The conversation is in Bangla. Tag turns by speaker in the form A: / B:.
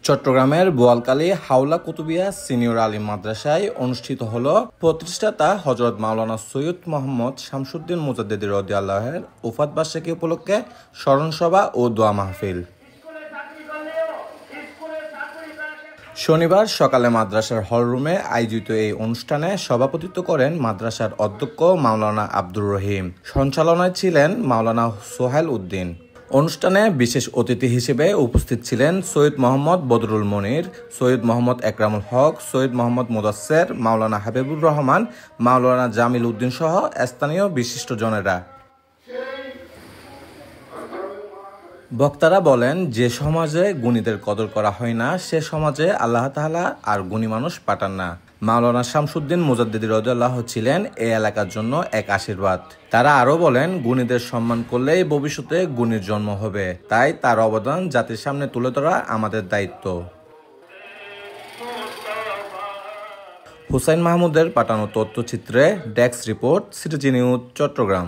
A: চট্টগ্রামের বোয়ালখালী হাওলা কুতুবিয়া সিনিয়র আলিম মাদ্রাসায় অনুষ্ঠিত হল প্রতিষ্ঠাতা হযরত মাওলানা সৈয়দ মোহাম্মদ শামসুদ্দিন মুজাদ্দিদ রাদিয়াল্লাহুর ওফাত বার্ষিকী উপলক্ষে স্মরণসভা ও দোয়া মাহফিল। শনিবার সকালে মাদ্রাসার হলরুমে আয়োজিত এই অনুষ্ঠানে সভাপতিত্ব করেন মাদ্রাসার অধ্যক্ষ মাওলানা আব্দুর রহিম। সঞ্চালনায় ছিলেন মাওলানা সোহেল উদ্দিন। অনুষ্ঠানে বিশেষ অতিথি হিসেবে উপস্থিত ছিলেন সৈয়দ মোহাম্মদ বদরুল মনির, সৈয়দ মোহাম্মদ একরামুল হক, সৈয়দ মোহাম্মদ মুদাসসের, মাওলানা হাবিবুর রহমান, মাওলানা জামিল উদ্দিন সহ স্থানীয় বিশিষ্টজনেরা। বক্তারা বলেন, যে সমাজে গুণীদের কদর করা হয় না, সে সমাজে আল্লাহ তাআলা আর গুণী মানুষ পাঠান না। মাওলানা শামসুদ্দিন মুজাদ্দিদ রাদিয়াল্লাহু ছিলেন এই এলাকার জন্য এক আশীর্বাদ। তারা আরও বলেন, গুণীদের সম্মান করলেই ভবিষ্যতে গুণীর জন্ম হবে, তাই তার অবদান জাতির সামনে তুলে ধরা আমাদের দায়িত্ব। হুসাইন মাহমুদের পাঠানো তথ্যচিত্রে desk report, CTG news, Chittagong.